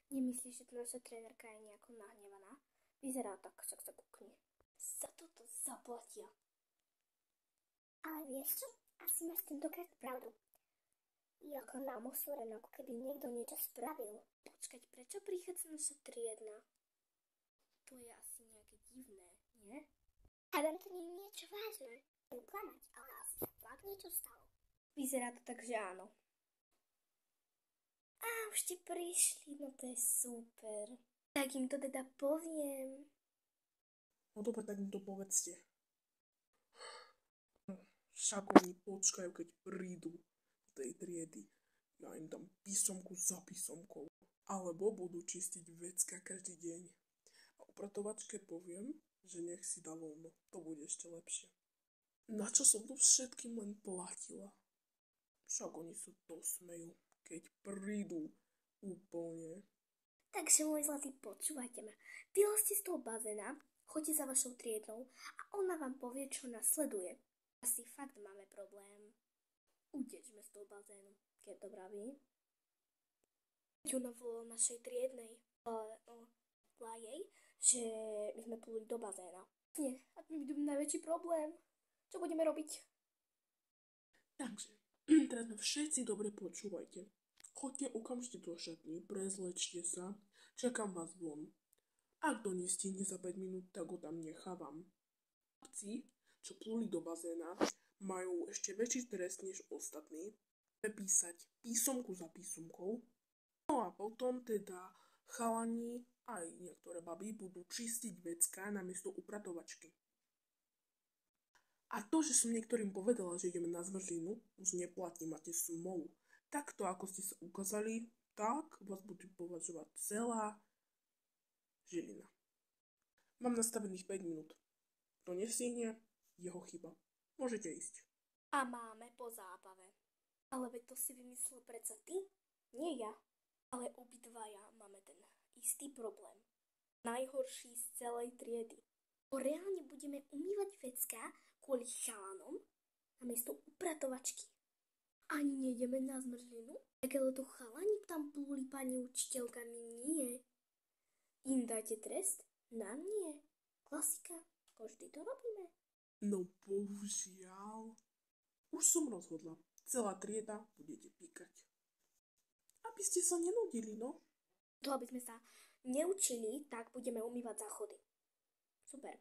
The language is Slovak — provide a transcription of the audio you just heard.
Nemyslíš, že tu naša trénerka je nejako nahnevaná? Vyzerá tak, však sa kúkni. Za toto zaplatia. Ale vieš čo? Asi máš tentokrát pravdu. Je ako nám osvorené, ako keby niekto niečo spravil. Počkať, prečo prichádza naša triedna? To je asi nejaké divné, nie? Hádam, to nie je niečo vážne. Chcem klamať, ale asi sa fakt niečo stalo. Vyzerá to tak, že áno. Á, už ti prišli, no to je super. Tak im to teda poviem. No dobre, tak mi to povedzte. Však oni počkajú, keď prídu do tej triedy. Ja im dám písomku za písomkou. Alebo budú čistiť vecka každý deň. A upratovačke poviem, že nech si dá voľno. To bude ešte lepšie. Na čo som to všetkým len platila? Však oni sa dosmejú, keď prídu úplne. Takže môj zlatý, počúvajte ma. Vylezte z toho bazéna, choďte za vašou triednou a ona vám povie, čo nasleduje. Asi fakt máme problém. Utečme z toho bazénu, keď to vraví. Ona volala našej triednej. Volala jej, že my sme pluli do bazéna. Nie, a my budeme najväčší problém. Čo budeme robiť? Takže, teraz ma všetci dobre počúvajte. Choďte okamžite do šatní, prezlečte sa, čakám vás von. Ak to nestihne za 5 minút, tak ho tam nechávam. Chlapci, čo pluli do bazéna, majú ešte väčší trest než ostatní, prepísať písomku za písomkou. No a potom teda chalani aj niektoré baby budú čistiť vecká namiesto upratovačky. A to, že som niektorým povedala, že ideme na zmrzlinu, už neplatí, máte smolu. Takto, ako ste sa ukázali, tak vás budú považovať celá Žilina. Mám nastavených 5 minút. Kto nestihne, jeho chyba. Môžete ísť. A máme po zábave. Ale veď to si vymyslel predsa ty, nie ja. Ale obidvaja máme ten istý problém. Najhorší z celej triedy. Reálne budeme umývať vecká kvôli chalanom namiesto upratovačky. Ani nejdeme na zmrzlinu, tak ale to chalani tam plúli, pani učiteľka, my nie. Im dáte trest? Nám nie. Klasika, vždy to robíme. No bohužiaľ. Už som rozhodla. Celá trieda budete píkať. Aby ste sa nenudili, no. To, aby sme sa neučili, tak budeme umývať záchody. Super.